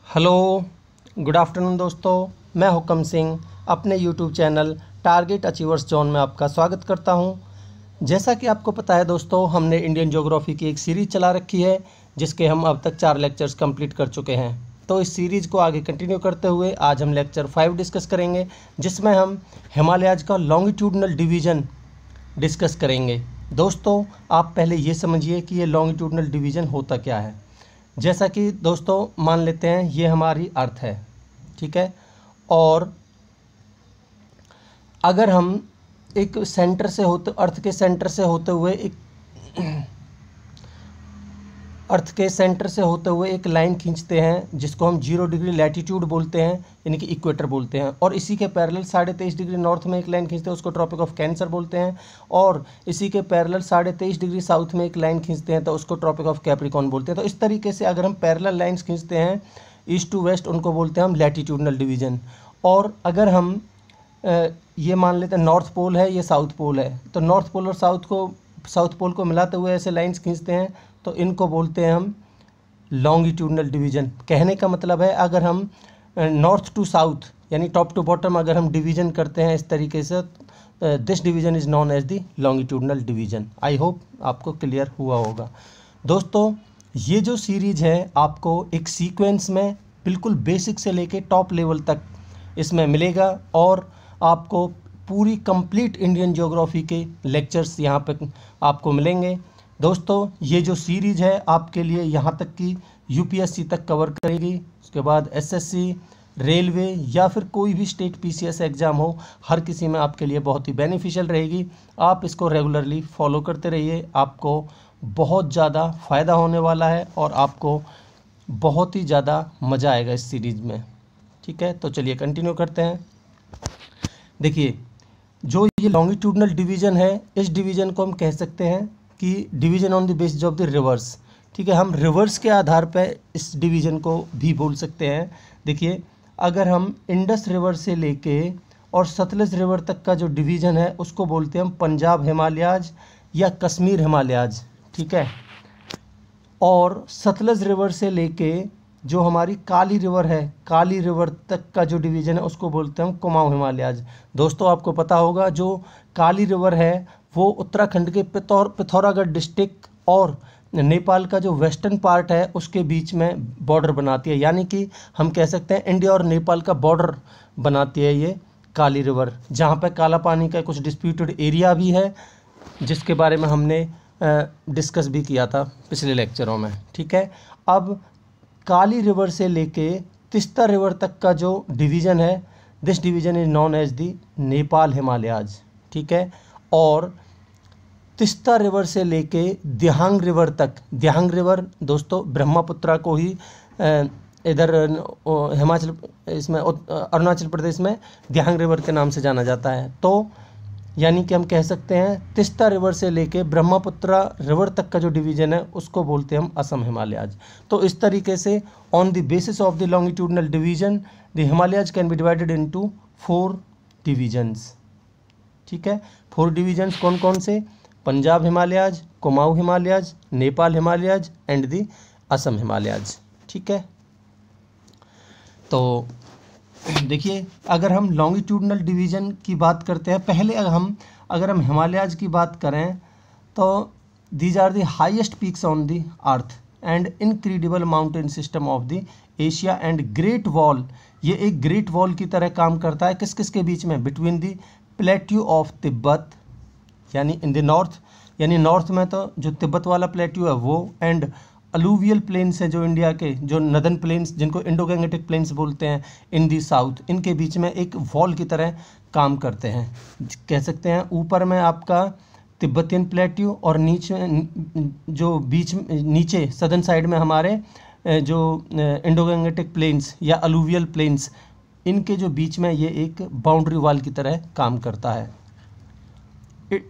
Hello, good afternoon दोस्तों। मैं हुकम सिंह अपने YouTube channel target achievers zone में आपका स्वागत करता हूं। जैसा कि आपको पता है दोस्तों, हमने इंडियन ज्योग्राफी की एक सीरीज़ चला रखी है जिसके हम अब तक 4 लेक्चर्स कंप्लीट कर चुके हैं। तो इस सीरीज़ को आगे कंटिन्यू करते हुए आज हम लेक्चर 5 डिस्कस करेंगे, जिसमें हम हिमालयाज का लॉन्गिट्यूडनल डिवीज़न डिस्कस करेंगे। दोस्तों, आप पहले ये समझिए कि ये लॉन्गिट्यूडनल डिवीज़न होता क्या है। जैसा कि दोस्तों मान लेते हैं ये हमारी अर्थ है, ठीक है, और अगर हम एक सेंटर से होते अर्थ के सेंटर से होते हुए एक लाइन खींचते हैं जिसको हम 0 डिग्री लैटीट्यूड बोलते हैं, यानी कि इक्वेटर बोलते हैं, और इसी के पैरेलल 23.5 डिग्री नॉर्थ में एक लाइन खींचते हैं, उसको ट्रॉपिक ऑफ कैंसर बोलते हैं, और इसी के पैरेलल 23.5 डिग्री साउथ में एक लाइन खींचते हैं तो उसको ट्रॉपिक ऑफ कैप्रिकॉर्न बोलते हैं। तो इस तरीके से अगर हम पैरेलल लाइन्स खींचते हैं ईस्ट टू वेस्ट, उनको बोलते हैं हम लैटीट्यूडनल डिवीज़न। और अगर हम ये मान लेते हैं नॉर्थ पोल है, ये साउथ पोल है, तो नॉर्थ पोल और साउथ पोल को मिलाते हुए ऐसे लाइन्स खींचते हैं तो इनको बोलते हैं हम लॉन्गिट्यूडनल डिवीज़न। कहने का मतलब है अगर हम नॉर्थ टू साउथ यानी टॉप टू बॉटम अगर हम डिवीज़न करते हैं इस तरीके से, this division is known as the longitudinal division. I hope आपको क्लियर हुआ होगा। दोस्तों, ये जो सीरीज़ है आपको एक सीक्वेंस में बिल्कुल बेसिक से लेके टॉप लेवल तक इसमें मिलेगा, और आपको पूरी कंप्लीट इंडियन ज्योग्राफी के लेक्चर्स यहाँ पे आपको मिलेंगे। दोस्तों, ये जो सीरीज़ है आपके लिए यहाँ तक कि यूपीएससी तक कवर करेगी, उसके बाद एसएससी, रेलवे या फिर कोई भी स्टेट पीसीएस एग्ज़ाम हो, हर किसी में आपके लिए बहुत ही बेनिफिशियल रहेगी। आप इसको रेगुलरली फॉलो करते रहिए, आपको बहुत ज़्यादा फ़ायदा होने वाला है और आपको बहुत ही ज़्यादा मज़ा आएगा इस सीरीज़ में, ठीक है। तो चलिए कंटिन्यू करते हैं। देखिए, जो ये लॉन्गिट्यूडनल डिवीज़न है, इस डिवीज़न को हम कह सकते हैं कि division on the basis of the reverse, ठीक है। हम रिवर्स के आधार पर इस डिवीज़न को भी बोल सकते हैं। देखिए, अगर हम इंडस रिवर से लेके और सतलज रिवर तक का जो डिवीज़न है उसको बोलते हैं हम पंजाब हिमालयाज या कश्मीर हिमालयाज, ठीक है। और सतलज रिवर से लेके जो हमारी काली रिवर है, काली रिवर तक का जो डिवीज़न है उसको बोलते हैं हम कुमाऊं हिमालयाज। दोस्तों, आपको पता होगा जो काली रिवर है वो उत्तराखंड के पिथौरागढ़ डिस्ट्रिक्ट और नेपाल का जो वेस्टर्न पार्ट है उसके बीच में बॉर्डर बनाती है, यानी कि हम कह सकते हैं इंडिया और नेपाल का बॉर्डर बनाती है ये काली रिवर, जहाँ पर काला पानी का कुछ डिस्प्यूटेड एरिया भी है जिसके बारे में हमने डिस्कस भी किया था पिछले लेक्चरों में, ठीक है। अब काली रिवर से लेके तिस्ता रिवर तक का जो डिवीज़न है, this division is known as the Nepal Himalayas, ठीक है। और तिस्ता रिवर से लेके दिहांग रिवर तक, दिहांग रिवर दोस्तों ब्रह्मपुत्रा को ही इधर हिमाचल इसमें अरुणाचल प्रदेश में दिहांग रिवर के नाम से जाना जाता है। तो यानी कि हम कह सकते हैं तिस्ता रिवर से लेके ब्रह्मपुत्रा रिवर तक का जो डिवीज़न है उसको बोलते हैं हम असम हिमालयाज। तो इस तरीके से on the basis of the longitudinal division the Himalayas can be divided into 4 divisions, ठीक है। 4 डिवीजन्स कौन कौन से? पंजाब हिमालयाज, कुमाऊं हिमालयाज, नेपाल हिमालयाज एंड द असम हिमालयाज, ठीक है। तो देखिए, अगर हम लॉन्गिट्यूडनल डिवीज़न की बात करते हैं, पहले अगर हम हिमालयाज की बात करें तो these are the highest peaks on the earth and incredible mountain system of the Asia and great wall. ये एक ग्रेट वॉल की तरह काम करता है, किस किस के बीच में? Between the plateau of Tibet, यानी इन द नॉर्थ, यानी नॉर्थ में तो जो तिब्बत वाला प्लेट्यू है वो, एंड अलूवियल प्लेन्स हैं जो इंडिया के, जो नदर्न प्लेन्स जिनको इंडो गैंगेटिक प्लेन्स बोलते हैं, इन दी साउथ, इनके बीच में एक वॉल की तरह काम करते हैं। कह सकते हैं ऊपर में आपका तिब्बतियन प्लेट्यू और नीचे सदर्न साइड में हमारे जो इंडो गैंगेटिक प्लेन्स या अलूवियल प्लेन्स, इनके जो बीच में ये एक बाउंड्री वॉल की तरह काम करता है।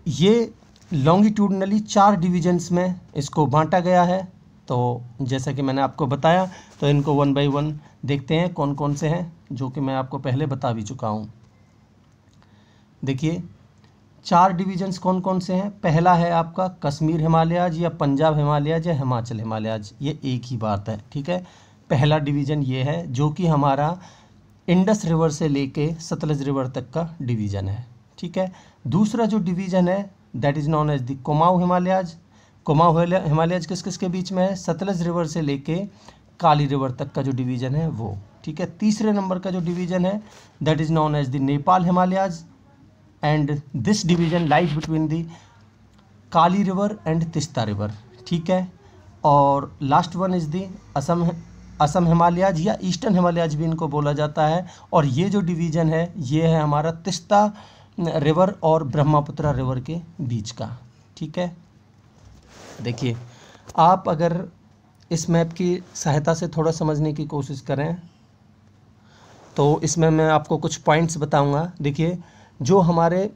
ये लॉन्गिट्यूडनली 4 डिवीजन्स में इसको बांटा गया है। तो जैसा कि मैंने आपको बताया, तो इनको 1 बाय 1 देखते हैं कौन कौन से हैं, जो कि मैं आपको पहले बता भी चुका हूँ। देखिए, 4 डिवीजन्स कौन कौन से हैं। पहला है आपका कश्मीर हिमालयाज या पंजाब हिमालयाज या हिमाचल हिमालयाज, ये एक ही बात है, ठीक है। पहला डिवीज़न ये है जो कि हमारा इंडस रिवर से लेके सतलज रिवर तक का डिवीज़न है। ठीक है, दूसरा जो डिवीज़न है that is known as the Kumaon Himalayas. Kumaon Himalayas किस किस के बीच में है? सतलज रिवर से लेके काली रिवर तक का जो डिवीज़न है वो। ठीक है, तीसरे नंबर का जो डिवीज़न है that is known as the Nepal Himalayas and this division lies between the Kali river and Teesta river. ठीक है, और last one is the Assam Himalayas या ईस्टर्न हिमालयाज भी इनको बोला जाता है। और ये जो डिवीज़न है ये है हमारा तिस्ता रिवर और ब्रह्मपुत्र रिवर के बीच का। ठीक है, देखिए आप अगर इस मैप की सहायता से थोड़ा समझने की कोशिश करें तो इसमें मैं आपको कुछ पॉइंट्स बताऊंगा। देखिए, जो हमारे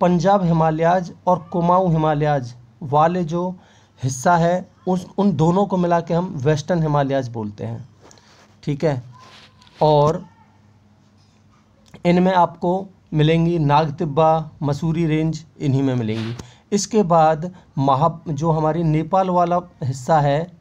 पंजाब हिमालयाज और कुमाऊँ हिमालयाज वाले जो हिस्सा है उन दोनों को मिला के हम वेस्टर्न हिमालयाज बोलते हैं। ठीक है, और इनमें आपको मिलेंगी नागतिब्बा, मसूरी रेंज, इन्हीं में मिलेंगी। इसके बाद जो हमारी नेपाल वाला हिस्सा है,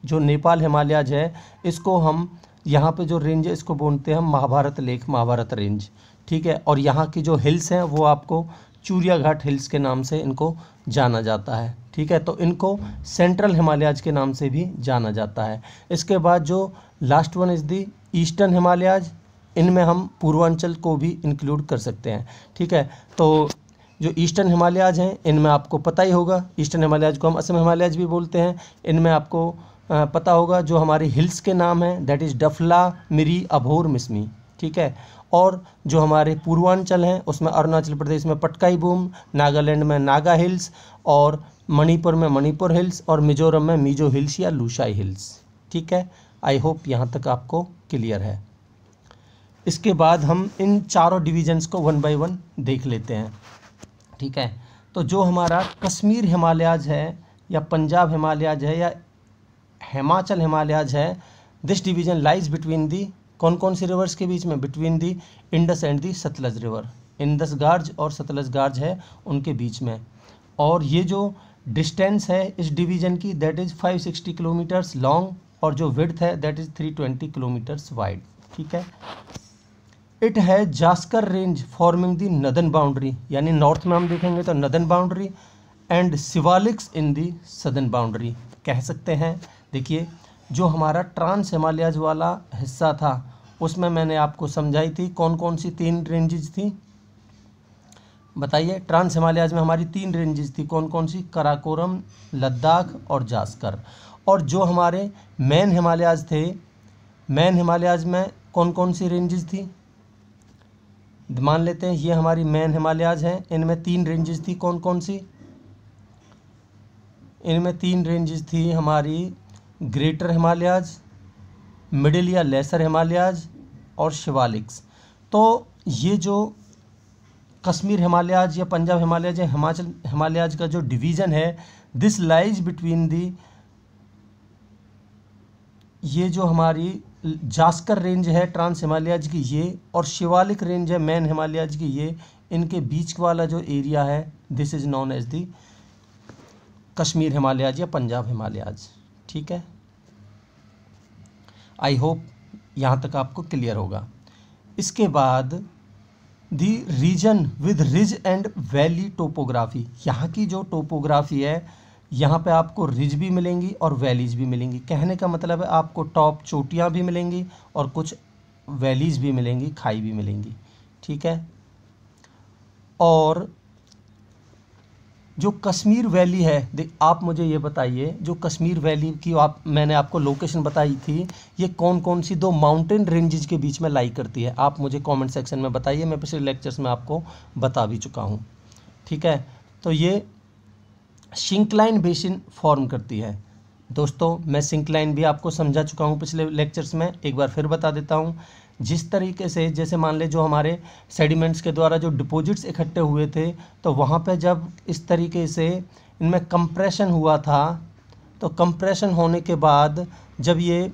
जो नेपाल हिमालयाज है, इसको हम यहाँ पे जो रेंज है इसको बोलते हैं महाभारत लेक, महाभारत रेंज। ठीक है, और यहाँ की जो हिल्स हैं वो आपको चूरिया घाट हिल्स के नाम से इनको जाना जाता है। ठीक है, तो इनको सेंट्रल हिमालयाज के नाम से भी जाना जाता है। इसके बाद जो last one is the eastern Himalayas, इनमें हम पूर्वांचल को भी इंक्लूड कर सकते हैं। ठीक है, तो जो ईस्टर्न हिमालयाज हैं इनमें आपको पता ही होगा, ईस्टर्न हिमालयाज को हम असम हिमालयाज भी बोलते हैं। इनमें आपको पता होगा जो हमारी हिल्स के नाम हैं दैट इज़ डफला, मिरी, अभोर, मिसमी। ठीक है, और जो हमारे पूर्वांचल हैं उसमें अरुणाचल प्रदेश में पटकाई बूम, नागालैंड में नागा हिल्स, और मणिपुर में मणिपुर हिल्स, और मिजोरम में मिजो हिल्स या लूशाई हिल्स। ठीक है, आई होप यहाँ तक आपको क्लियर है। इसके बाद हम इन चारों डिवीजन्स को वन बाय वन देख लेते हैं। ठीक है, तो जो हमारा कश्मीर हिमालयाज है या पंजाब हिमालयाज है या हिमाचल हिमालयाज है, this division lies between the कौन कौन सी रिवर्स के बीच में? Between the Indus and the Sutlej river. Indus गार्ज और सतलज गार्ज है उनके बीच में। और ये जो डिस्टेंस है इस डिवीज़न की दैट इज़ 560 किलोमीटर्स लॉन्ग, और जो विड्थ है दैट इज़ 320 किलोमीटर्स वाइड। ठीक है, इट है जास्कर रेंज फॉर्मिंग दी नदर्न बाउंड्री, यानी नॉर्थ में हम देखेंगे तो northern boundary, and Shivaliks in the southern boundary कह सकते हैं। देखिए, जो हमारा ट्रांस हिमालयाज वाला हिस्सा था उसमें मैंने आपको समझाई थी कौन कौन सी 3 रेंजेस थी, बताइए। ट्रांस हिमालयाज में हमारी 3 रेंजेस थी, कौन कौन सी? कराकोरम, लद्दाख और जास्कर। और जो हमारे मेन हिमालयाज थे, मेन हिमालयाज में कौन कौन सी रेंजेस थी? मान लेते हैं ये हमारी मेन हिमालयाज हैं, इनमें 3 रेंजेस थी, कौन कौन सी? इनमें 3 रेंजेस थी हमारी ग्रेटर हिमालयाज, मिडिल या लेसर हिमालयाज और शिवालिक्स। तो ये जो कश्मीर हिमालयाज या पंजाब हिमालयाज या हिमाचल हिमालयाज का जो डिवीज़न है दिस लाइज बिटवीन दी, ये जो हमारी जास्कर रेंज है ट्रांस हिमालयाज की ये, और शिवालिक रेंज है मेन हिमालयाज की ये, इनके बीच वाला जो एरिया है this is known as the Kashmir Himalayas या पंजाब हिमालयाज। ठीक है, आई होप यहाँ तक आपको क्लियर होगा। इसके बाद the region with ridge and valley topography, यहाँ की जो टोपोग्राफी है यहाँ पे आपको रिज भी मिलेंगी और वैलीज भी मिलेंगी। कहने का मतलब है आपको टॉप चोटियाँ भी मिलेंगी और कुछ वैलीज भी मिलेंगी, खाई भी मिलेंगी। ठीक है, और जो कश्मीर वैली है, आप मुझे ये बताइए जो कश्मीर वैली की मैंने आपको लोकेशन बताई थी, ये कौन कौन सी 2 माउंटेन रेंजेस के बीच में लाई करती है? आप मुझे कमेंट सेक्शन में बताइए, मैं पिछले लेक्चर्स में आपको बता भी चुका हूँ। ठीक है, तो ये सिंक्लाइन बेसिन फॉर्म करती है। दोस्तों, मैं सिंक्लाइन भी आपको समझा चुका हूँ पिछले लेक्चर्स में, एक बार फिर बता देता हूँ। जिस तरीके से, जैसे मान ले जो हमारे सेडिमेंट्स के द्वारा जो डिपॉजिट्स इकट्ठे हुए थे, तो वहाँ पे जब इस तरीके से इनमें कंप्रेशन हुआ था, तो कंप्रेशन होने के बाद जब ये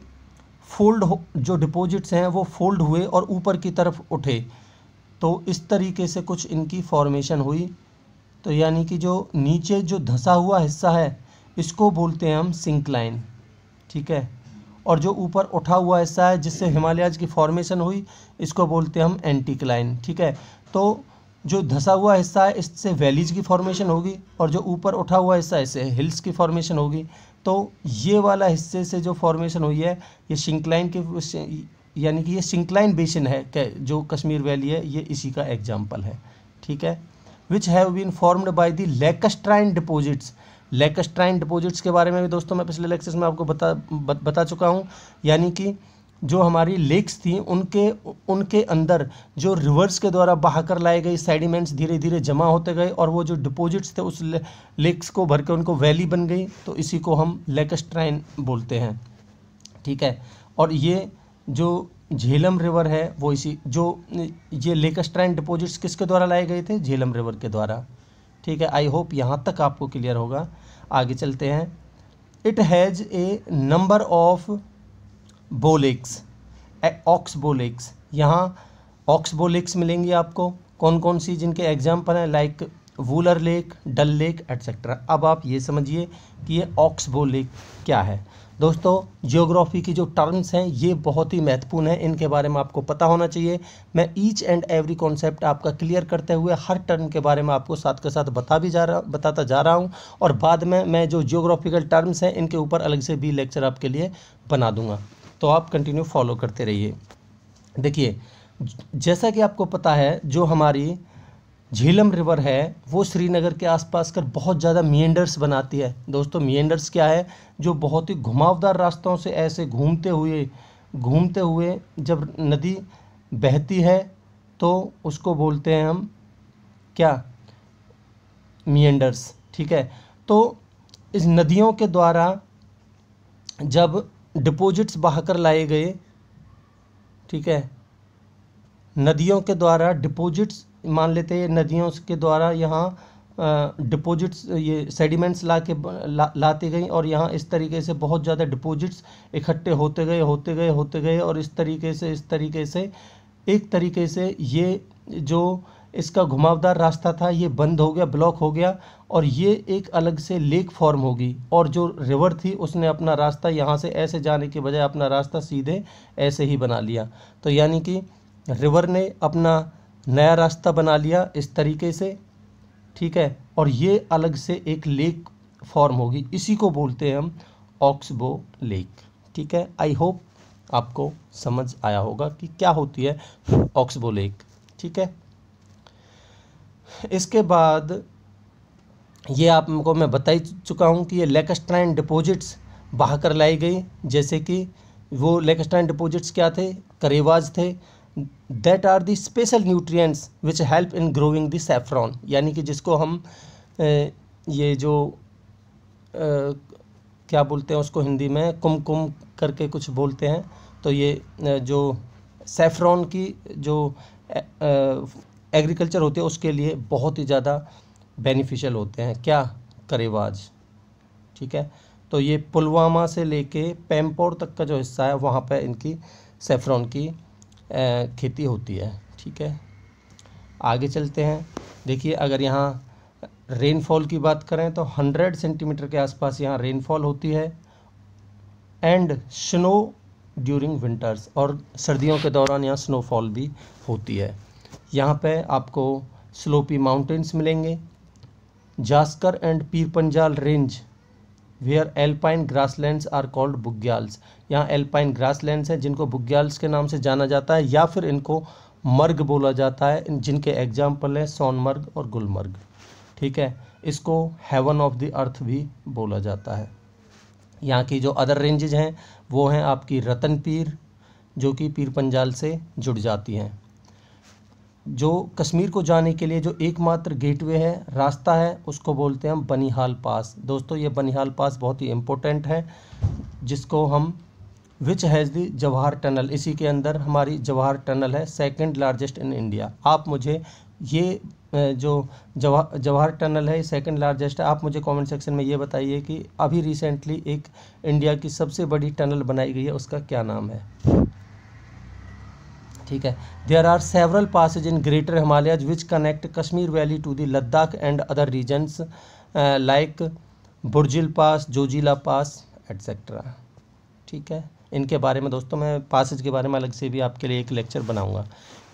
जो डिपॉजिट्स हैं वो फोल्ड हुए और ऊपर की तरफ उठे, तो इस तरीके से कुछ इनकी फॉर्मेशन हुई। तो यानी कि जो नीचे जो धंसा हुआ हिस्सा है इसको बोलते हैं हम सिंक्लाइन। ठीक है, और जो ऊपर उठा हुआ हिस्सा है जिससे हिमालयाज की फॉर्मेशन हुई, इसको बोलते हैं हम एंटीक्लाइन। ठीक है, तो जो धंसा हुआ हिस्सा है इससे वैलीज की फॉर्मेशन होगी, और जो ऊपर उठा हुआ हिस्सा है इससे हिल्स की फॉर्मेशन होगी। तो ये वाला हिस्से से जो फॉर्मेशन हुई है ये सिंक्लाइन के, यानी कि ये सिंक्लाइन बेसिन है जो कश्मीर वैली है, ये इसी का एग्जाम्पल है। ठीक है, which have been formed by the lacustrine deposits. Lacustrine deposits के बारे में भी दोस्तों मैं पिछले लेक्चर्स में आपको बता चुका हूँ। यानी कि जो हमारी लेक्स थी उनके अंदर जो रिवर्स के द्वारा बहाकर लाए गए सेडिमेंट्स धीरे धीरे जमा होते गए, और वो जो डिपॉजिट्स थे उस लेक्स को भर के उनको वैली बन गई, तो इसी को हम लैकस्ट्राइन बोलते हैं। ठीक है, और ये जो झेलम रिवर है वो इसी जो ये लैकस्ट्राइन डिपॉजिट्स किसके द्वारा लाए गए थे, झेलम रिवर के द्वारा। ठीक है, आई होप यहाँ तक आपको क्लियर होगा। आगे चलते हैं। It has a number of bow lakes, ox bow lakes. यहाँ ऑक्स बोलेक्स मिलेंगी आपको, कौन कौन सी, जिनके एग्जाम्पल हैं लाइक वूलर लेक, डल लेक एट्सेट्रा। अब आप ये समझिए कि ये ऑक्स बो लेक क्या है। दोस्तों जियोग्राफी की जो टर्म्स हैं ये बहुत ही महत्वपूर्ण है, इनके बारे में आपको पता होना चाहिए। मैं ईच एंड एवरी कॉन्सेप्ट आपका क्लियर करते हुए हर टर्म के बारे में आपको साथ के साथ बताता जा रहा हूँ, और बाद में मैं जो जियोग्राफिकल टर्म्स हैं इनके ऊपर अलग से भी लेक्चर आपके लिए बना दूँगा, तो आप कंटिन्यू फॉलो करते रहिए। देखिए, जैसा कि आपको पता है जो हमारी झेलम रिवर है वो श्रीनगर के आसपास कर बहुत ज़्यादा मिएंडर्स बनाती है। दोस्तों मिएंडर्स क्या है, जो बहुत ही घुमावदार रास्तों से ऐसे घूमते हुए जब नदी बहती है तो उसको बोलते हैं हम क्या, मिएंडर्स। ठीक है, तो इस नदियों के द्वारा जब डिपॉजिट्स बहाकर लाए गए, ठीक है, नदियों के द्वारा डिपॉजिट्स, मान लेते हैं नदियों के द्वारा यहाँ डिपॉजिट्स, ये सेडिमेंट्स लाती गई, और यहाँ इस तरीके से बहुत ज़्यादा डिपॉजिट्स इकट्ठे होते गए, और इस तरीके से एक तरीके से ये जो इसका घुमावदार रास्ता था ये बंद हो गया, ब्लॉक हो गया, और ये एक अलग से लेक फॉर्म होगी, और जो रिवर थी उसने अपना रास्ता यहाँ से ऐसे जाने के बजाय अपना रास्ता सीधे ऐसे ही बना लिया। तो यानी कि रिवर ने अपना नया रास्ता बना लिया इस तरीके से। ठीक है, और ये अलग से एक लेक फॉर्म होगी, इसी को बोलते हैं हम ऑक्सबो लेक। ठीक है, आई होप आपको समझ आया होगा कि क्या होती है ऑक्सबो लेक। ठीक है, इसके बाद ये आपको मैं बता ही चुका हूँ कि ये लैकस्ट्राइन डिपॉजिट्स बहाकर लाई गई, जैसे कि वो लैकस्ट्राइन डिपॉजिट्स क्या थे, करेवाज थे, that are the special nutrients which help in growing the saffron, यानी कि जिसको हम ये जो क्या बोलते हैं उसको हिंदी में कुमकुम करके कुछ बोलते हैं। तो ये जो सैफ्रॉन की जो एग्रीकल्चर होती है उसके लिए बहुत ही ज़्यादा बेनिफिशियल होते हैं, क्या, करेवाज। ठीक है, तो ये पुलवामा से लेके पैम्पोर तक का जो हिस्सा है वहाँ पे इनकी सैफ्रॉन की खेती होती है। ठीक है, आगे चलते हैं। देखिए, अगर यहाँ रेनफॉल की बात करें तो 100 सेंटीमीटर के आसपास यहाँ रेनफॉल होती है, एंड स्नो ड्यूरिंग विंटर्स, और सर्दियों के दौरान यहाँ स्नोफॉल भी होती है। यहाँ पे आपको स्लोपी माउंटेन्स मिलेंगे, Zanskar and Pir Panjal range where alpine grasslands are called bugyals. यहाँ एल्पाइन ग्रासलैंड्स हैं जिनको बुग्याल्स के नाम से जाना जाता है, या फिर इनको मर्ग बोला जाता है, जिनके एग्जाम्पल है सोनमर्ग और गुलमर्ग। ठीक है, इसको हेवन ऑफ द अर्थ भी बोला जाता है। यहाँ की जो अदर रेंजेज हैं वो हैं आपकी रतन पीर, जो कि पीर पंजाल से जुड़ जाती हैं। जो कश्मीर को जाने के लिए जो एकमात्र गेटवे है, रास्ता है, उसको बोलते हैं हम बनिहाल पास। दोस्तों ये बनिहाल पास बहुत ही इम्पोर्टेंट है, जिसको हम which has the Jawahar tunnel, इसी के अंदर हमारी जवाहर टनल है, सेकंड लार्जेस्ट इन इंडिया। आप मुझे ये जो जवाहर टनल है सेकंड लार्जेस्ट है, आप मुझे कमेंट सेक्शन में ये बताइए कि अभी रिसेंटली एक इंडिया की सबसे बड़ी टनल बनाई गई है, उसका क्या नाम है। ठीक है, there are several passes in Greater Himalayas which connect Kashmir valley to the Ladakh and other regions like Burzil pass, Zojila pass etcetera. ठीक है, इनके बारे में दोस्तों मैं पासेज के बारे में अलग से भी आपके लिए एक लेक्चर बनाऊंगा,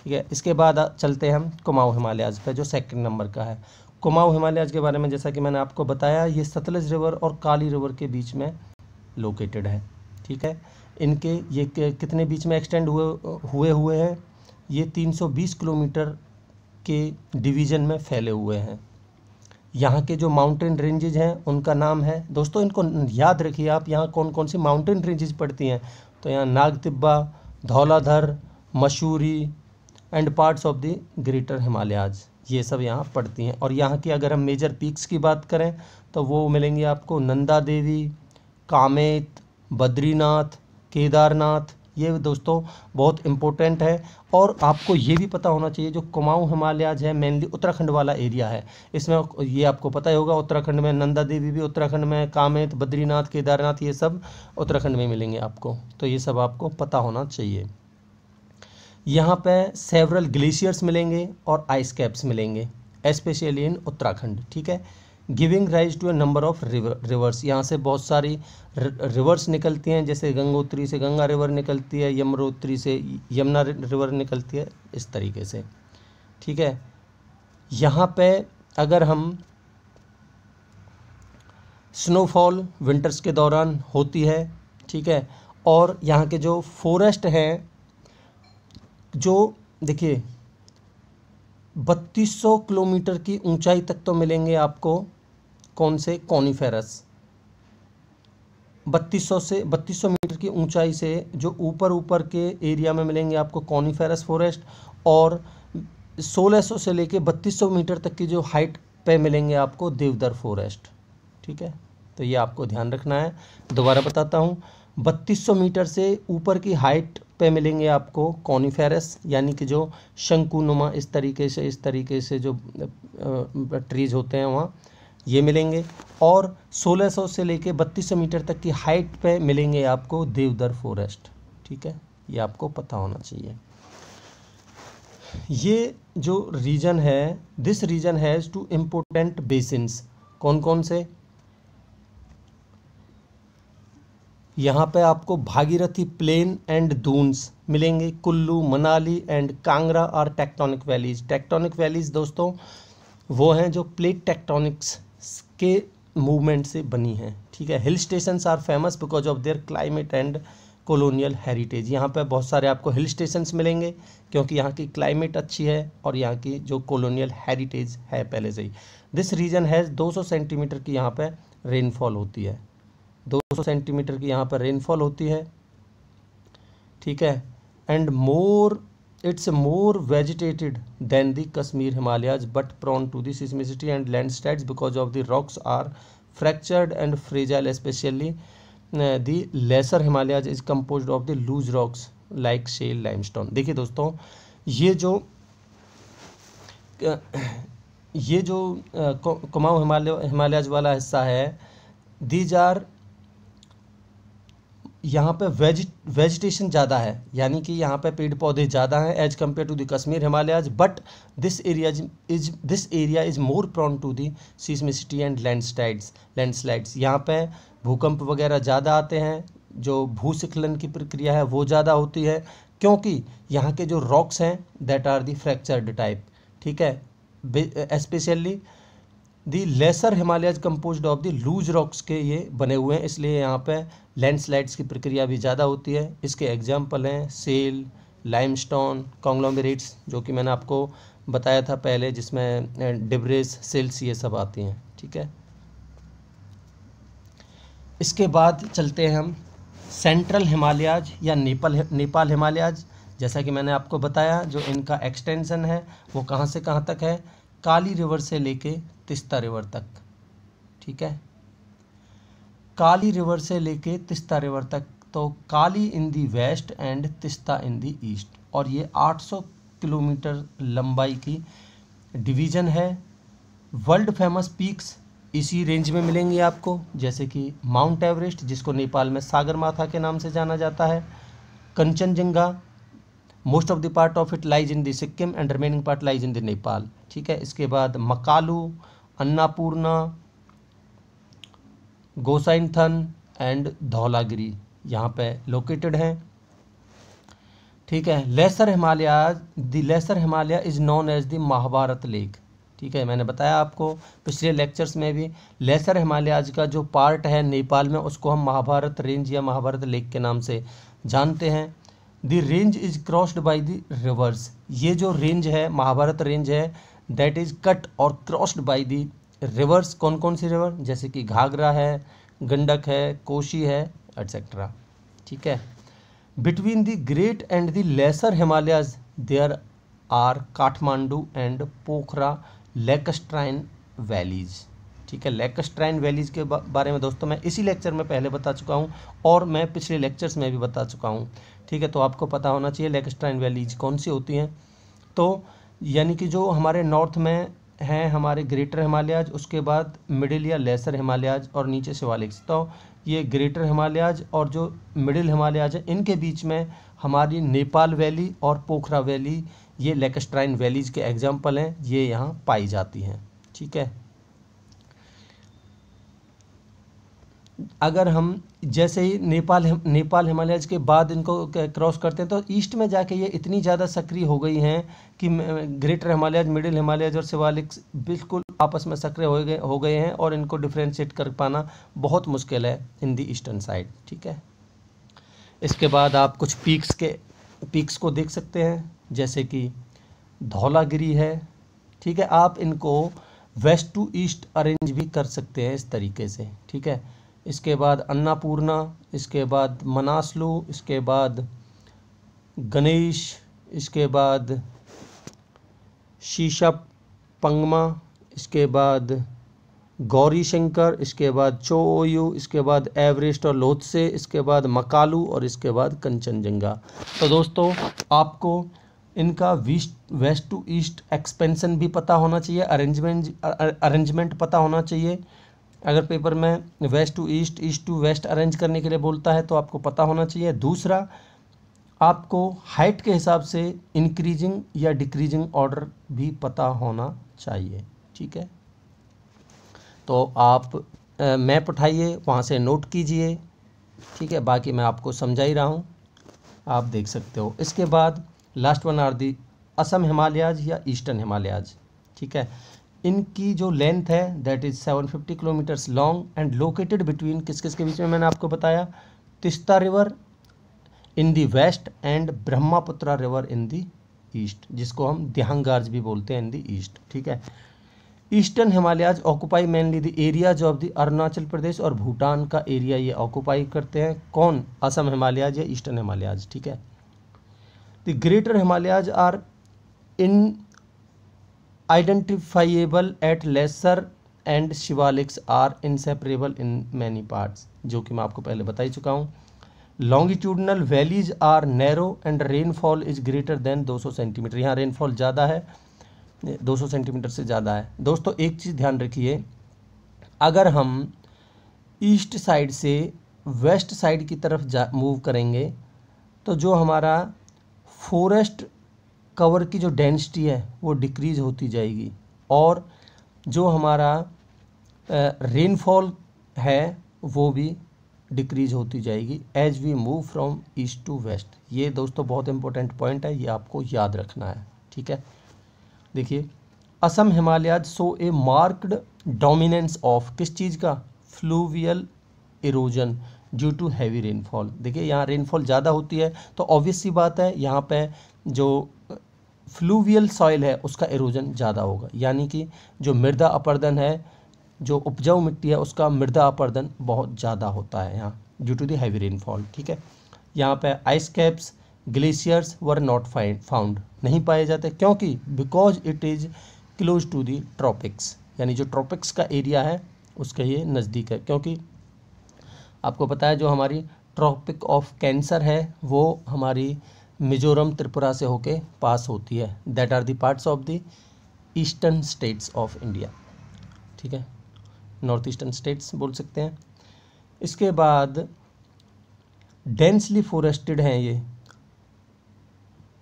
ठीक है। इसके बाद चलते हैं हम कुमाऊँ हिमालयाज़ पे, जो सेकंड नंबर का है। कुमाऊँ हिमालयाज़ के बारे में जैसा कि मैंने आपको बताया, ये सतलज रिवर और काली रिवर के बीच में लोकेटेड है, ठीक है। इनके ये कितने बीच में एक्सटेंड हुए हैं, ये 320 किलोमीटर के डिवीज़न में फैले हुए हैं। यहाँ के जो माउंटेन रेंजेज हैं उनका नाम है दोस्तों, इनको याद रखिए आप, यहाँ कौन कौन सी माउंटेन रेंजेज पड़ती हैं। तो यहाँ Nagtibba, Dhauladhar, Mussoorie and parts of the Greater Himalayas, ये सब यहाँ पड़ती हैं। और यहाँ की अगर हम मेजर पीक्स की बात करें तो वो मिलेंगे आपको नंदा देवी, कामेत, बद्रीनाथ, केदारनाथ, ये दोस्तों बहुत इम्पोर्टेंट है। और आपको ये भी पता होना चाहिए, जो कुमाऊँ हिमालयाज है मेनली उत्तराखंड वाला एरिया है, इसमें ये आपको पता ही होगा, उत्तराखंड में नंदा देवी भी उत्तराखंड में, कामेत, बद्रीनाथ, केदारनाथ, ये सब उत्तराखंड में मिलेंगे आपको, तो ये सब आपको पता होना चाहिए। यहाँ पे सेवरल ग्लेशियर्स मिलेंगे और आइस कैप्स मिलेंगे, स्पेशली इन उत्तराखंड, ठीक है। Giving rise to a number of rivers, यहाँ से बहुत सारी रिवर्स निकलती हैं, जैसे गंगोत्री से गंगा रिवर निकलती है, यमुनोत्री से यमुना रिवर निकलती है, इस तरीके से, ठीक है। यहाँ पे अगर हम स्नोफॉल विंटर्स के दौरान होती है, ठीक है। और यहाँ के जो फॉरेस्ट हैं, जो देखिए 3200 किलोमीटर की ऊंचाई तक तो मिलेंगे आपको, कौन से, कॉनिफेरस। 3200 मीटर की ऊंचाई से जो ऊपर के एरिया में मिलेंगे आपको कॉनिफेरस फॉरेस्ट, और 1600 से लेके 3200 मीटर तक की जो हाइट पे मिलेंगे आपको देवदार फॉरेस्ट, ठीक है। तो ये आपको ध्यान रखना है। दोबारा बताता हूँ, 3200 मीटर से ऊपर की हाइट पे मिलेंगे आपको कॉनिफेरस, यानी कि जो शंकुनुमा इस तरीके से जो ट्रीज होते हैं वहाँ, ये मिलेंगे। और 1600 से लेके 3200 मीटर तक की हाइट पे मिलेंगे आपको देवदार फॉरेस्ट, ठीक है। ये आपको पता होना चाहिए। ये जो रीजन है, this region has two important basins, कौन कौन से, यहाँ पे आपको भागीरथी प्लेन एंड दून्स मिलेंगे, Kullu, Manali and Kangra are tectonic valleys. Tectonic valleys दोस्तों वो हैं जो प्लेट टेक्टोनिक्स के मूवमेंट से बनी हैं, ठीक है। Hill stations are famous because of their climate and colonial heritage. यहाँ पे बहुत सारे आपको हिल स्टेशंस मिलेंगे क्योंकि यहाँ की क्लाइमेट अच्छी है और यहाँ की जो कॉलोनियल हेरिटेज है पहले से ही। दिस रीजन हैज़ 200 सेंटीमीटर की यहाँ पे रेनफॉल होती है, 200 सेंटीमीटर की यहाँ पर रेनफॉल होती है, ठीक है। And it's more vegetated than the Kashmir Himalayas but prone to the seismicity and landslides because of the rocks are fractured and fragile, specially the laser Himalayas is composed of the loose rocks like shale limestone. देखिए दोस्तों, ये जो कुमाऊँ हिमालयाज वाला हिस्सा है, these are, यहाँ पे vegetation ज़्यादा है, यानी कि यहाँ पे पेड़ पौधे ज़्यादा हैं as compared to the Kashmir Himalayas, but this area is more prone to the seismicity and landslides. यहाँ पे भूकंप वगैरह ज़्यादा आते हैं, जो भूस्खलन की प्रक्रिया है वो ज़्यादा होती है, क्योंकि यहाँ के जो रॉक्स हैं that are the fractured type, ठीक है। Specially the lesser Himalayas composed of the loose rocks के ये बने हुए हैं, इसलिए यहाँ पे लैंडस्लाइड्स की प्रक्रिया भी ज़्यादा होती है। इसके एग्जाम्पल हैं सेल, लाइमस्टोन, कॉन्ग्लोमेरेट्स, जो कि मैंने आपको बताया था पहले, जिसमें डिब्रेस, सेल्स, ये सब आती हैं, ठीक है। इसके बाद चलते हैं हम सेंट्रल हिमालयाज या नेपाल हिमालयाज। जैसा कि मैंने आपको बताया, जो इनका एक्सटेंशन है वो कहाँ से कहाँ तक है, काली रिवर से लेके तिस्ता रिवर तक, ठीक है। काली रिवर से लेके तिस्ता रिवर तक, तो Kali in the west and Teesta in the east, और ये 800 किलोमीटर लंबाई की डिवीज़न है। वर्ल्ड फेमस पीक्स इसी रेंज में मिलेंगे आपको, जैसे कि माउंट एवरेस्ट, जिसको नेपाल में सागरमाथा के नाम से जाना जाता है, Kanchenjunga, most of the part of it lies in the Sikkim and remaining part lies in the Nepal, ठीक है। इसके बाद मकालू, अन्नापूर्णा, गोसाइनथन एंड धौलागिरी, यहाँ पे लोकेटेड हैं। ठीक है, lesser Himalayas, the lesser Himalaya is known as the Mahabharat lake. ठीक है, मैंने बताया आपको पिछले लेक्चर्स में भी, लेसर हिमालयाज का जो पार्ट है नेपाल में उसको हम महाभारत रेंज या महाभारत लेक के नाम से जानते हैं। The range is crossed by the reverse, ये जो रेंज है महाभारत रेंज है दैट इज कट और क्रॉस्ड बाय द रिवर्स। कौन कौन सी रिवर, जैसे कि घाघरा है, गंडक है, कोशी है, एट्सेट्रा। ठीक है, between the great and the laser Himalayas there are Kathmandu and Pokhara lacustrine valleys. ठीक है, लेकस्ट्राइन वैलीज के बारे में दोस्तों मैं इसी लेक्चर में पहले बता चुका हूँ और मैं पिछले लेक्चर्स में भी बता चुका हूँ। ठीक है, तो आपको पता होना चाहिए लेकस्ट्राइन वैलीज कौन सी होती हैं। तो यानी कि जो हमारे नॉर्थ में हैं हमारे ग्रेटर हिमालयाज, उसके बाद मिडिल या लेसर हिमालयाज और नीचे शिवालिक्स। तो ये ग्रेटर हिमालयाज और जो मिडिल हिमालयाज है इनके बीच में हमारी नेपाल वैली और पोखरा वैली, ये लेकस्ट्राइन वैलीज के एग्जाम्पल हैं, ये यहाँ पाई जाती हैं। ठीक है, अगर हम जैसे ही नेपाल हिमालयाज के बाद इनको क्रॉस करते हैं तो ईस्ट में जाके ये इतनी ज़्यादा सक्रिय हो गई हैं कि ग्रेटर हिमालयाज, मिडिल हिमालयाज और शिवालिक्स बिल्कुल आपस में सक्रिय हो गए हैं और इनको डिफ्रेंशिएट कर पाना बहुत मुश्किल है इन दी ईस्टर्न साइड। ठीक है, इसके बाद आप कुछ पीक्स को देख सकते हैं, जैसे कि धौलागिरी है। ठीक है, आप इनको वेस्ट टू ईस्ट अरेंज भी कर सकते हैं इस तरीके से। ठीक है, इसके बाद अन्नापूर्णा, इसके बाद मनासलू, इसके बाद गणेश, इसके बाद शीशा पंगमा, इसके बाद गौरी शंकर, इसके बाद चोयू, इसके बाद एवरेस्ट और लोत्से, इसके बाद मकालू और इसके बाद कंचनजंगा। तो दोस्तों आपको इनका वेस्ट टू ईस्ट एक्सपेंशन भी पता होना चाहिए, अरेंजमेंट पता होना चाहिए। अगर पेपर में west to east, east to west arrange करने के लिए बोलता है तो आपको पता होना चाहिए। दूसरा, आपको हाइट के हिसाब से इंक्रीजिंग या डिक्रीजिंग ऑर्डर भी पता होना चाहिए। ठीक है, तो आप मैप उठाइए, वहाँ से नोट कीजिए। ठीक है, बाकी मैं आपको समझा ही रहा हूँ, आप देख सकते हो। इसके बाद last one are the Assam Himalayas या ईस्टर्न हिमालयाज। ठीक है, इनकी जो लेंथ है that is 750 kilometres long and located between किस किस के बीच में, मैंने आपको बताया, Teesta river in the west and Brahmaputra river in the east, जिसको हम दिहांगार्ज भी बोलते हैं इन दी ईस्ट। ठीक है, eastern Himalayas occupy mainly the areas of the Arunachal Pradesh और भूटान का एरिया ये ऑक्यूपाई करते हैं। कौन, असम हिमालयाज या ईस्टर्न हिमालयाज। ठीक है, the Greater Himalayas are in identifiable at lesser and Shivaliks are inseparable in many parts, जो कि मैं आपको पहले बता ही चुका हूँ। Longitudinal valleys are narrow and rainfall is greater than 200 centimetre, यहाँ रेनफॉल ज़्यादा है, 200 सेंटीमीटर से ज़्यादा है। दोस्तों एक चीज़ ध्यान रखिए, अगर हम ईस्ट साइड से वेस्ट साइड की तरफ मूव करेंगे तो जो हमारा फॉरेस्ट कवर की जो डेंसिटी है वो डिक्रीज होती जाएगी और जो हमारा रेनफॉल है वो भी डिक्रीज होती जाएगी as we move from east to west. ये दोस्तों बहुत इंपॉर्टेंट पॉइंट है, ये आपको याद रखना है। ठीक है, देखिए Assam Himalayas so a marked dominance of किस चीज़ का, fluvial erosion due to heavy rainfall. देखिए यहाँ रेनफॉल ज़्यादा होती है तो ऑब्वियस सी बात है यहाँ पे जो फ्लूवियल सॉइल है उसका इरोजन ज़्यादा होगा, यानी कि जो मृदा अपरदन है, जो उपजाऊ मिट्टी है उसका मृदा अपरदन बहुत ज़्यादा होता है यहाँ due to the heavy rainfall. ठीक है, यहाँ पे ice caps, glaciers were not found, नहीं पाए जाते, क्योंकि because it is close to the tropics, यानी जो ट्रॉपिक्स का एरिया है उसके ये नज़दीक है। क्योंकि आपको पता है जो हमारी ट्रॉपिक ऑफ कैंसर है वो हमारी मिजोरम त्रिपुरा से होके पास होती है, that are the parts of the eastern states of India. ठीक है, नॉर्थ ईस्टर्न स्टेट्स बोल सकते हैं। इसके बाद डेंसली फॉरेस्टेड हैं, ये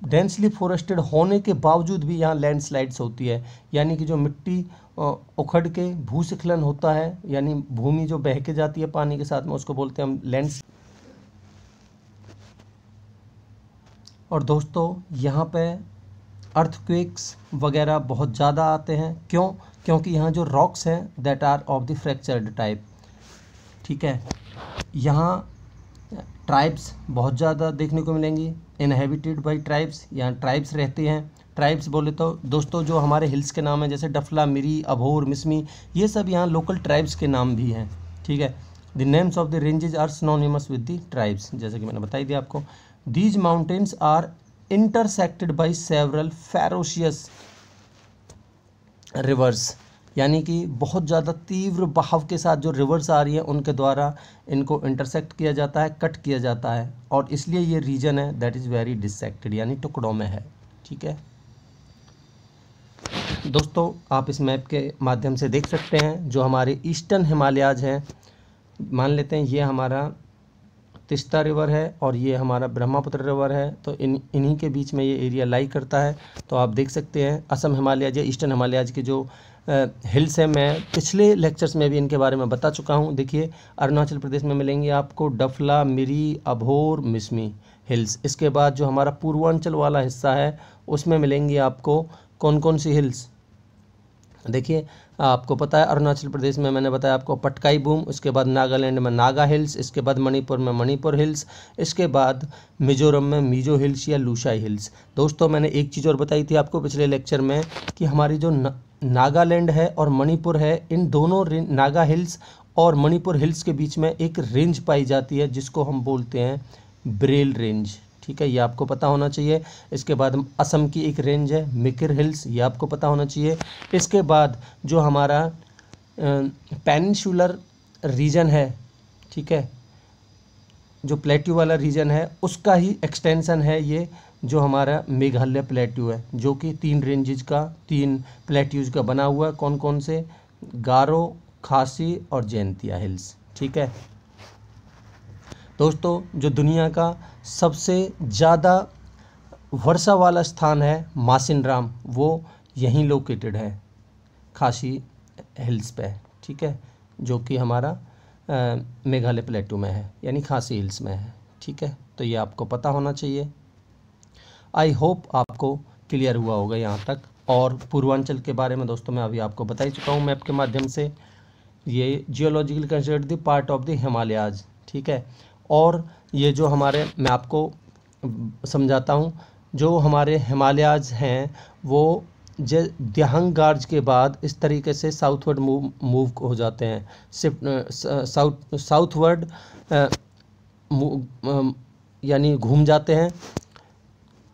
डेंसली फॉरेस्टेड होने के बावजूद भी यहाँ लैंडस्लाइड्स होती है, यानी कि जो मिट्टी उखड़ के भूस्खलन होता है, यानी भूमि जो बह के जाती है पानी के साथ में, उसको बोलते हैं हम और दोस्तों यहाँ पे अर्थक्वेक्स वगैरह बहुत ज़्यादा आते हैं। क्यों? क्योंकि यहाँ जो रॉक्स हैं that are of the fractured type. ठीक है, यहाँ ट्राइब्स बहुत ज़्यादा देखने को मिलेंगी, इनहेबिटेड बाई ट्राइब्स, यहाँ ट्राइब्स रहते हैं। ट्राइब्स बोले तो दोस्तों जो हमारे हिल्स के नाम हैं जैसे डफला, मिरी, अभोर, मिसमी, ये सब यहाँ लोकल ट्राइब्स के नाम भी हैं। ठीक है, the names of the ranges are synonymous with the tribes, जैसे कि मैंने बताई दिया आपको। These mountains are intersected by several ferocious rivers, यानी कि बहुत ज़्यादा तीव्र बहाव के साथ जो रिवर्स आ रही है उनके द्वारा इनको इंटरसेक्ट किया जाता है, कट किया जाता है, और इसलिए ये रीजन है दैट इज़ वेरी डिसेक्टेड, यानी टुकड़ों में है। ठीक है दोस्तों, आप इस मैप के माध्यम से देख सकते हैं जो हमारे ईस्टर्न हिमालयाज हैं, मान लेते हैं ये हमारा तिस्ता रिवर है और ये हमारा ब्रह्मपुत्र रिवर है, तो इन्हीं के बीच में ये एरिया लाई करता है। तो आप देख सकते हैं असम हिमालयाज या ईस्टर्न हिमालयाज के जो हिल्स हैं, मैं पिछले लेक्चर्स में भी इनके बारे में बता चुका हूँ। देखिए अरुणाचल प्रदेश में मिलेंगे आपको डफला, मिरी, अभोर, मिसमी हिल्स। इसके बाद जो हमारा पूर्वांचल वाला हिस्सा है उसमें मिलेंगी आपको कौन कौन सी हिल्स? देखिए आपको पता है अरुणाचल प्रदेश में मैंने बताया आपको पटकाई बूम, उसके बाद नागालैंड में नागा हिल्स, इसके बाद मणिपुर में मणिपुर हिल्स, इसके बाद मिजोरम में मिजो हिल्स या लूशाई हिल्स। दोस्तों मैंने एक चीज़ और बताई थी आपको पिछले लेक्चर में कि हमारी जो नागालैंड है और मणिपुर है, इन दोनों नागा हिल्स और मणिपुर हिल्स के बीच में एक रेंज पाई जाती है जिसको हम बोलते हैं ब्रेल रेंज। ठीक है, ये आपको पता होना चाहिए। इसके बाद असम की एक रेंज है मिकिर हिल्स, ये आपको पता होना चाहिए। इसके बाद जो हमारा पेनिनसुलर रीजन है, ठीक है, जो प्लेट्यू वाला रीजन है उसका ही एक्सटेंशन है ये जो हमारा मेघालय प्लेट्यू है, जो कि 3 रेंजेज का, 3 प्लेट्यूज का बना हुआ है। कौन कौन से? गारो, खासी और जैंतिया हिल्स। ठीक है दोस्तों, जो दुनिया का सबसे ज़्यादा वर्षा वाला स्थान है मासिनराम, वो यहीं लोकेटेड है खासी हिल्स पे। ठीक है, जो कि हमारा मेघालय प्लेटू में है, यानी खासी हिल्स में है। ठीक है, तो ये आपको पता होना चाहिए। आई होप आपको क्लियर हुआ होगा यहाँ तक। और पूर्वांचल के बारे में दोस्तों मैं अभी आपको बता ही चुका हूँ मैप के माध्यम से। ये geological considered the part of the Himalayas. ठीक है, और ये जो हमारे, मैं आपको समझाता हूँ, जो हमारे हिमालयाज हैं वो दियांग गार्ज के बाद इस तरीके से साउथवर्ड मूव हो जाते हैं, शिफ्ट साउथवर्ड यानी घूम जाते हैं।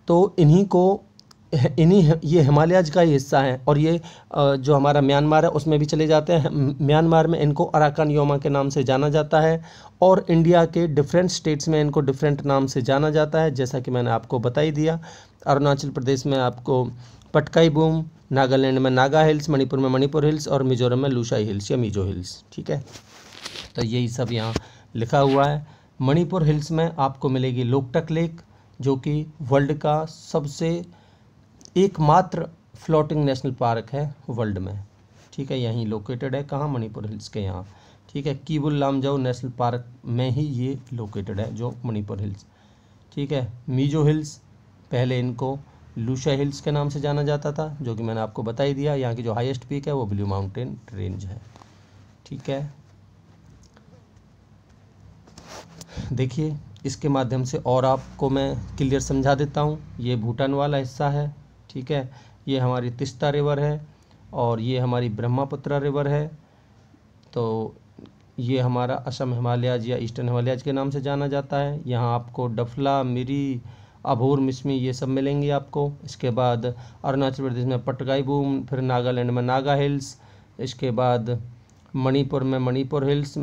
तो इन्हीं ये हिमालयाज का ही हिस्सा है। और ये जो हमारा म्यांमार है उसमें भी चले जाते हैं। म्यांमार में इनको अराकान योमा के नाम से जाना जाता है, और इंडिया के डिफरेंट स्टेट्स में इनको डिफरेंट नाम से जाना जाता है, जैसा कि मैंने आपको बता ही दिया। अरुणाचल प्रदेश में आपको पटकाई बूम, नागालैंड में नागा हिल्स, मणिपुर में मणिपुर हिल्स और मिजोरम में लूशाई हिल्स या मिजो हिल्स। ठीक है, तो यही सब यहाँ लिखा हुआ है। मणिपुर हिल्स में आपको मिलेगी लोकटक लेक, जो कि वर्ल्ड का सबसे एकमात्र फ्लोटिंग नेशनल पार्क है वर्ल्ड में। ठीक है, यहीं लोकेटेड है, कहाँ? मणिपुर हिल्स के यहाँ। ठीक है, कीबुल लामजाओ नेशनल पार्क में ही ये लोकेटेड है, जो मणिपुर हिल्स। ठीक है, मिजो हिल्स, पहले इनको लूशा हिल्स के नाम से जाना जाता था, जो कि मैंने आपको बता ही दिया। यहाँ की जो हाईएस्ट पीक है वो ब्लू माउंटेन रेंज है। ठीक है, देखिए इसके माध्यम से और आपको मैं क्लियर समझा देता हूँ। ये भूटान वाला हिस्सा है। ठीक है, ये हमारी तिस्ता रिवर है और ये हमारी ब्रह्मपुत्र रिवर है। तो ये हमारा असम हिमालयाज या ईस्टर्न हिमालयाज के नाम से जाना जाता है। यहाँ आपको डफला, मिरी, अभोर, मिसमी ये सब मिलेंगे आपको। इसके बाद अरुणाचल प्रदेश में पटकाई बूम, फिर नागालैंड में नागा हिल्स, इसके बाद मणिपुर में मणिपुर हिल्स,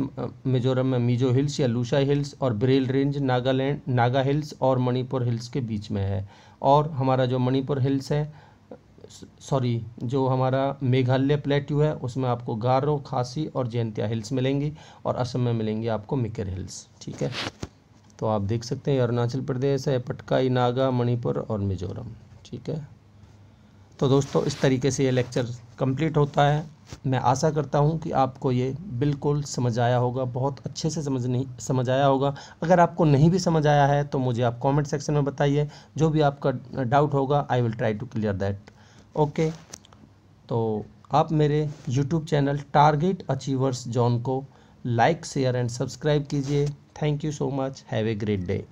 मिजोरम में मिजो हिल्स या लूशाई हिल्स, और Braille range Nagaland Naga hills और मणिपुर हिल्स के बीच में है। और हमारा जो मणिपुर हिल्स है, सॉरी, जो हमारा मेघालय प्लेट्यू है उसमें आपको गारो, खासी और जैंतिया हिल्स मिलेंगी, और असम में मिलेंगी आपको मिकिर हिल्स। ठीक है, तो आप देख सकते हैं अरुणाचल प्रदेश है, पटकाई, नागा, मणिपुर और मिजोरम। ठीक है, तो दोस्तों इस तरीके से ये लेक्चर कंप्लीट होता है। मैं आशा करता हूँ कि आपको ये बिल्कुल समझ आया होगा, बहुत अच्छे से समझ आया होगा। अगर आपको नहीं भी समझ आया है तो मुझे आप कमेंट सेक्शन में बताइए, जो भी आपका डाउट होगा I will try to clear that. Okay, तो आप मेरे YouTube channel target achievers zone को लाइक, शेयर एंड सब्सक्राइब कीजिए। Thank you so much, have a great day.